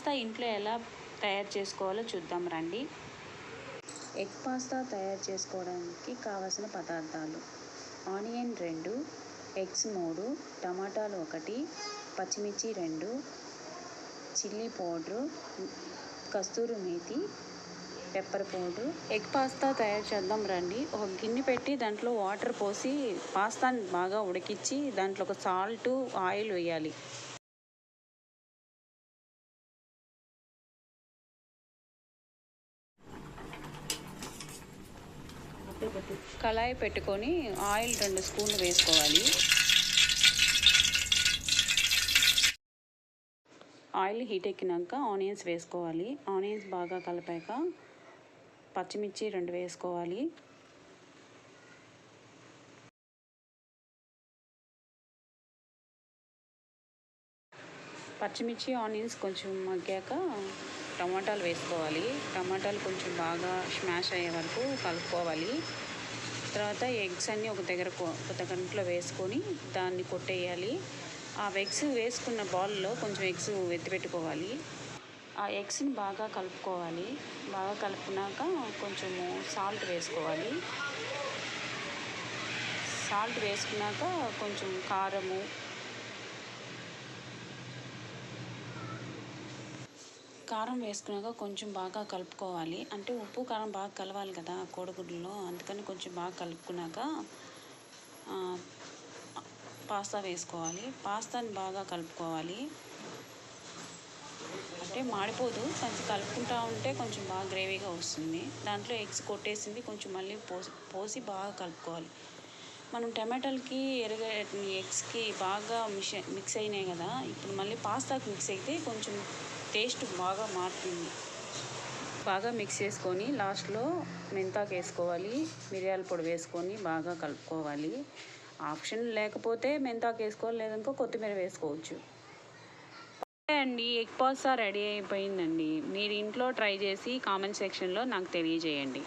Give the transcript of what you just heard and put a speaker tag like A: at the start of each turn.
A: Pasta ఇంట్లో ఎలా తయారు చేసుకోవాలో చూద్దాం రండి. ఎగ్ పాస్తా తయారు చేసుకోవడానికి కావలసిన పదార్థాలు: ఆనియన్ 2, ఎగ్స్ 3, టమాటాలు 1, పచ్చిమిర్చి 2, chilli powder, kasuri methi, pepper powder. Egg pasta తయారు చేద్దాం రండి. ఒక గిన్నె పెట్టి దాంట్లో వాటర్ పోసి పాస్తాని బాగా ఉడికించి దాంట్లో ఒక సాల్ట్, ఆయిల్ వేయాలి. కళాయి పెట్టుకొని ఆయిల్ 2 స్పూన్లు వేసుకోవాలి. ఆయిల్ హీట్ ఎక్కినాక ఆనియన్స్ వేసుకోవాలి. ఆనియన్స్ బాగా కలిపాక పచ్చిమిర్చి 2 వేసుకోవాలి. పచ్చిమిర్చి ఆనియన్స్ కొంచెం మగ్గాక టమాటాలు వేసుకోవాలి. టమాటాలు కొంచెం బాగా స్మాష్ అయ్యే వరకు కలుపుకోవాలి. తర్వాత ఎగ్స్ అన్నీ ఒక గంటలో వేసుకొని దాన్ని కొట్టేయాలి. ఆ ఎగ్స్ వేసుకున్న బౌల్లో కొంచెం ఎగ్స్ ఎత్తిపెట్టుకోవాలి. ఆ ఎగ్స్ని బాగా కలుపుకోవాలి. బాగా కలుపుకున్నాక కొంచెము సాల్ట్ వేసుకోవాలి. సాల్ట్ వేసుకున్నాక కొంచెం కారం వేసుకున్నాక కొంచెం బాగా కలుపుకోవాలి. అంటే ఉప్పు కారం బాగా కలవాలి కదా కోడిగుడ్లలో, అందుకని కొంచెం బాగా కలుపుకున్నాక పాస్తా వేసుకోవాలి. పాస్తాని బాగా కలుపుకోవాలి. అంటే మాడిపోదు, కొంచెం కలుపుకుంటూ ఉంటే కొంచెం బాగా గ్రేవీగా వస్తుంది. దాంట్లో ఎగ్స్ కొట్టేసింది కొంచెం మళ్ళీ పోసి బాగా కలుపుకోవాలి. మనం టమాటాలకి ఎగ్స్కి బాగా మిక్స్ అయినాయి కదా, ఇప్పుడు మళ్ళీ పాస్తాకి మిక్స్ అయితే కొంచెం టేస్ట్ బాగా మారుతుంది. బాగా మిక్స్ చేసుకొని లాస్ట్లో మెంతాకు వేసుకోవాలి. మిరియాల పొడి వేసుకొని బాగా కలుపుకోవాలి. ఆప్షన్ లేకపోతే మెంతాకు వేసుకోవాలి, లేదనుకో కొత్తిమీర వేసుకోవచ్చు. అండి, ఎగ్ పాస్తా రెడీ అయిపోయిందండి. మీరు ఇంట్లో ట్రై చేసి కామెంట్ సెక్షన్లో నాకు తెలియజేయండి.